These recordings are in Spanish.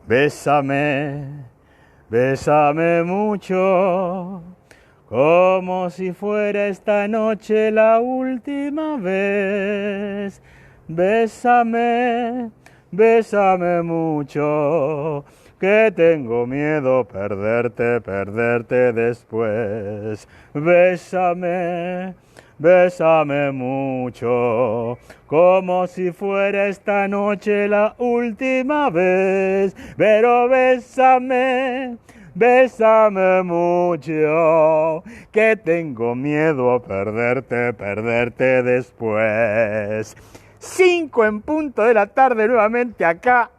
Bésame, bésame mucho, como si fuera esta noche la última vez. Bésame, bésame mucho, que tengo miedo perderte después. Bésame, bésame mucho, como si fuera esta noche la última vez. Pero bésame, bésame mucho, que tengo miedo a perderte después. 5 en punto de la tarde nuevamente acá.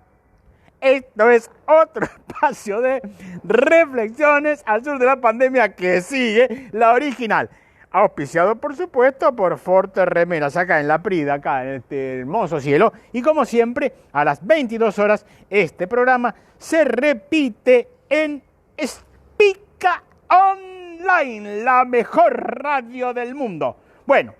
Esto es otro espacio de reflexiones al sur de la pandemia que sigue, la original. Auspiciado, por supuesto, por Forte Remeras, acá en La Prida, acá en este hermoso cielo. Y como siempre, a las 22 horas, este programa se repite en Spica Online, la mejor radio del mundo. Bueno,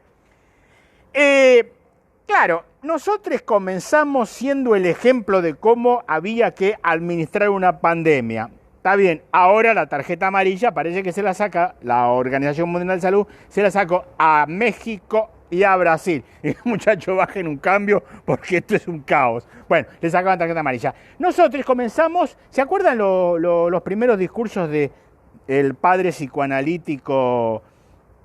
claro, nosotros comenzamos siendo el ejemplo de cómo había que administrar una pandemia. Está bien, ahora la tarjeta amarilla parece que se la saca la Organización Mundial de Salud, se la sacó a México y a Brasil. Y muchachos, bajen un cambio porque esto es un caos. Bueno, le sacaban tarjeta amarilla. Nosotros comenzamos, ¿se acuerdan los primeros discursos del padre psicoanalítico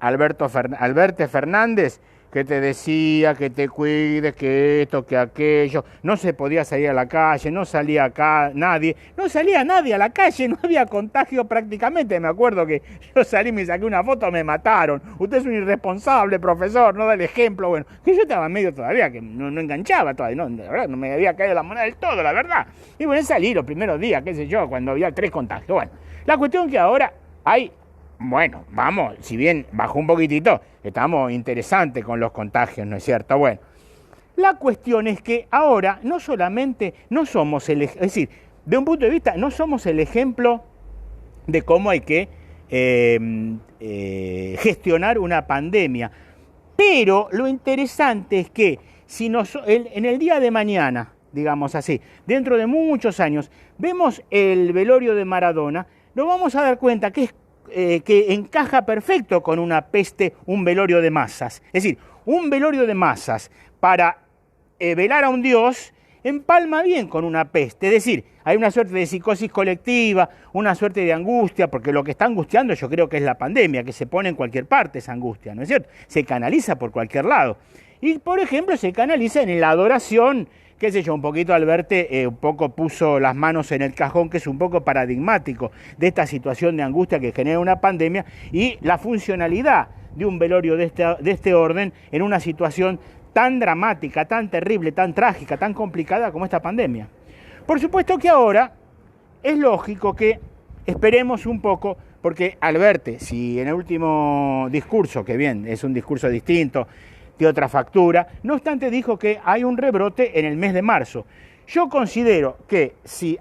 Alberto Fernández? Que te decía que te cuides, que esto, que aquello, no se podía salir a la calle, no salía acá nadie, no salía nadie a la calle, no había contagio prácticamente. Me acuerdo que yo salí, me saqué una foto, me mataron. Usted es un irresponsable, profesor, no da el ejemplo. Bueno, que yo estaba medio todavía, que no enganchaba todavía, no, de verdad, no me había caído la moneda del todo, la verdad. Y bueno, salí los primeros días, qué sé yo, cuando había 3 contagios. Bueno, la cuestión es que ahora hay... Bueno, vamos, si bien bajó un poquitito, estamos interesantes con los contagios, ¿no es cierto? Bueno, la cuestión es que ahora no solamente no somos es decir, de un punto de vista, no somos el ejemplo de cómo hay que gestionar una pandemia, pero lo interesante es que si en el día de mañana, digamos así, dentro de muchos años, vemos el velorio de Maradona, nos vamos a dar cuenta que encaja perfecto con una peste, un velorio de masas. Es decir, un velorio de masas para velar a un dios empalma bien con una peste. Es decir, hay una suerte de psicosis colectiva, una suerte de angustia, porque lo que está angustiando yo creo que es la pandemia, que se pone en cualquier parte esa angustia, ¿no es cierto? Se canaliza por cualquier lado. Y, por ejemplo, se canaliza en la adoración, qué sé yo, un poquito Alberte un poco puso las manos en el cajón, que es un poco paradigmático de esta situación de angustia que genera una pandemia y la funcionalidad de un velorio de este orden en una situación tan dramática, tan terrible, tan trágica, tan complicada como esta pandemia. Por supuesto que ahora es lógico que esperemos un poco, porque Alberte, si en el último discurso, que bien, es un discurso distinto, de otra factura, no obstante dijo que hay un rebrote en el mes de marzo. Yo considero que si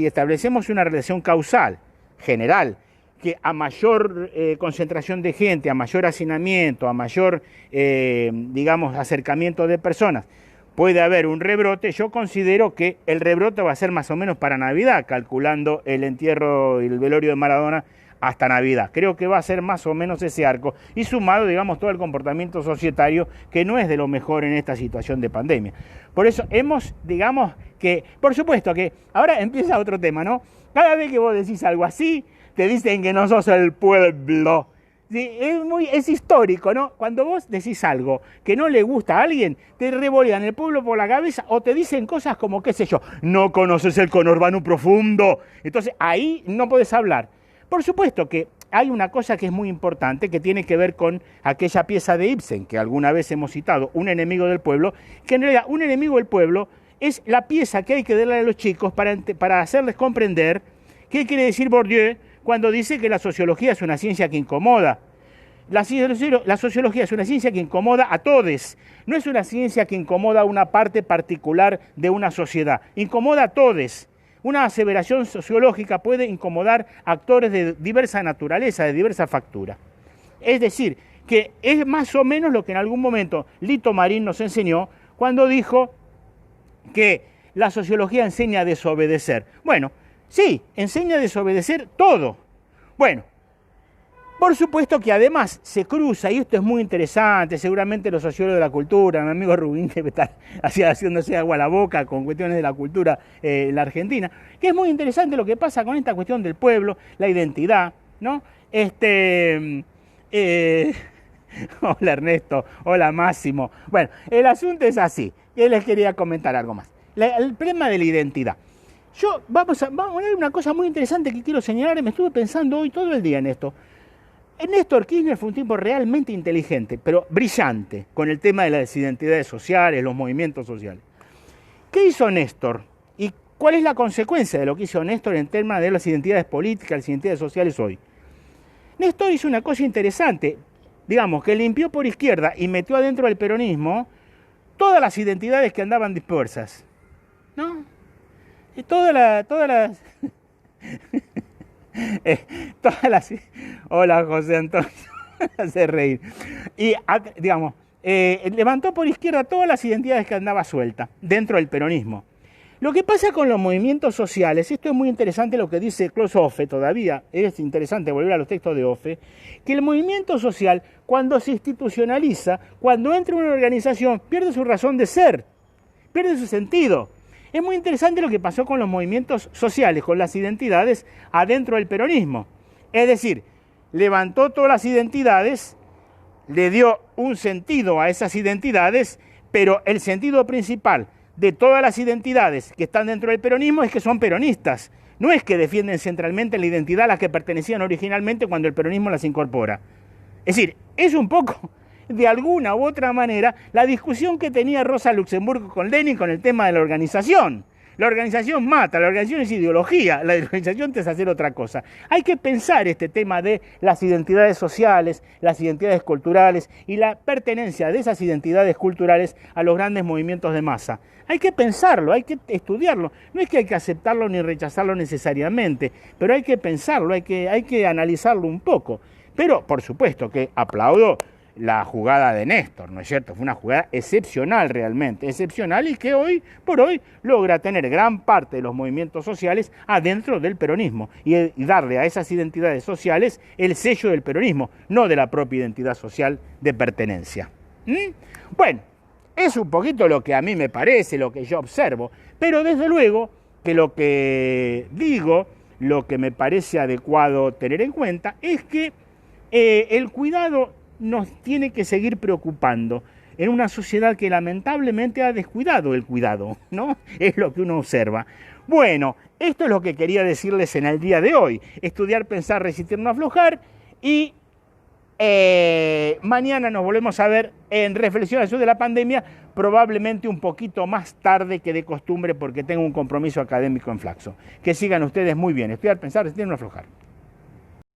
establecemos una relación causal general, que a mayor concentración de gente, a mayor hacinamiento, a mayor, digamos, acercamiento de personas, puede haber un rebrote, yo considero que el rebrote va a ser más o menos para Navidad, calculando el entierro y el velorio de Maradona hasta Navidad. Creo que va a ser más o menos ese arco y sumado, digamos, todo el comportamiento societario que no es de lo mejor en esta situación de pandemia. Por eso digamos que, por supuesto que ahora empieza otro tema, ¿no? Cada vez que vos decís algo así, te dicen que no sos el pueblo. Sí, es histórico, ¿no? Cuando vos decís algo que no le gusta a alguien, te revolean el pueblo por la cabeza o te dicen cosas como, qué sé yo, no conoces el conurbano profundo. Entonces ahí no podés hablar. Por supuesto que hay una cosa que es muy importante que tiene que ver con aquella pieza de Ibsen que alguna vez hemos citado, Un enemigo del pueblo, que en realidad un enemigo del pueblo es la pieza que hay que darle a los chicos para hacerles comprender qué quiere decir Bourdieu cuando dice que la sociología es una ciencia que incomoda. La sociología es una ciencia que incomoda a todos, no es una ciencia que incomoda a una parte particular de una sociedad, incomoda a todos. Una aseveración sociológica puede incomodar a actores de diversa naturaleza, de diversa factura. Es decir, que es más o menos lo que en algún momento Lito Marín nos enseñó cuando dijo que la sociología enseña a desobedecer. Bueno, sí, enseña a desobedecer todo. Bueno, por supuesto que además se cruza, y esto es muy interesante, seguramente los sociólogos de la cultura, mi amigo Rubín que está haciéndose agua a la boca con cuestiones de la cultura en la Argentina, que es muy interesante lo que pasa con esta cuestión del pueblo, la identidad, ¿no? Hola Ernesto, hola Máximo. Bueno, el asunto es así, que les quería comentar algo más. El problema de la identidad. Vamos a ver una cosa muy interesante que quiero señalar, y me estuve pensando hoy todo el día en esto. Néstor Kirchner fue un tipo realmente inteligente, pero brillante, con el tema de las identidades sociales, los movimientos sociales. ¿Qué hizo Néstor? ¿Y cuál es la consecuencia de lo que hizo Néstor en temas de las identidades políticas, las identidades sociales hoy? Néstor hizo una cosa interesante, digamos, que limpió por izquierda y metió adentro del peronismo todas las identidades que andaban dispersas, ¿no? Y todas las... Hola José Antonio, hace reír. Y digamos, levantó por izquierda todas las identidades que andaba suelta dentro del peronismo. Lo que pasa con los movimientos sociales, esto es muy interesante lo que dice Klaus Hofe todavía, es interesante volver a los textos de Hofe, que el movimiento social, cuando se institucionaliza, cuando entra en una organización, pierde su razón de ser, pierde su sentido. Es muy interesante lo que pasó con los movimientos sociales, con las identidades adentro del peronismo. Es decir, levantó todas las identidades, le dio un sentido a esas identidades, pero el sentido principal de todas las identidades que están dentro del peronismo es que son peronistas. No es que defienden centralmente la identidad a la que pertenecían originalmente cuando el peronismo las incorpora. Es decir, es un poco, de alguna u otra manera, la discusión que tenía Rosa Luxemburgo con Lenin con el tema de la organización. La organización mata, la organización es ideología, la organización te hace hacer otra cosa. Hay que pensar este tema de las identidades sociales, las identidades culturales y la pertenencia de esas identidades culturales a los grandes movimientos de masa. Hay que pensarlo, hay que estudiarlo. No es que hay que aceptarlo ni rechazarlo necesariamente, pero hay que pensarlo, hay que analizarlo un poco. Pero, por supuesto, que aplaudo la jugada de Néstor, ¿no es cierto? Fue una jugada excepcional realmente, excepcional, y que hoy por hoy logra tener gran parte de los movimientos sociales adentro del peronismo y darle a esas identidades sociales el sello del peronismo, no de la propia identidad social de pertenencia. Bueno, es un poquito lo que a mí me parece, lo que yo observo, pero desde luego que lo que digo, lo que me parece adecuado tener en cuenta es que el cuidado nos tiene que seguir preocupando en una sociedad que lamentablemente ha descuidado el cuidado, ¿no? Es lo que uno observa. Bueno, esto es lo que quería decirles en el día de hoy. Estudiar, pensar, resistir, no aflojar. Y mañana nos volvemos a ver en Reflexiones de la Pandemia, probablemente un poquito más tarde que de costumbre porque tengo un compromiso académico en Flaxo. Que sigan ustedes muy bien. Estudiar, pensar, resistir, no aflojar.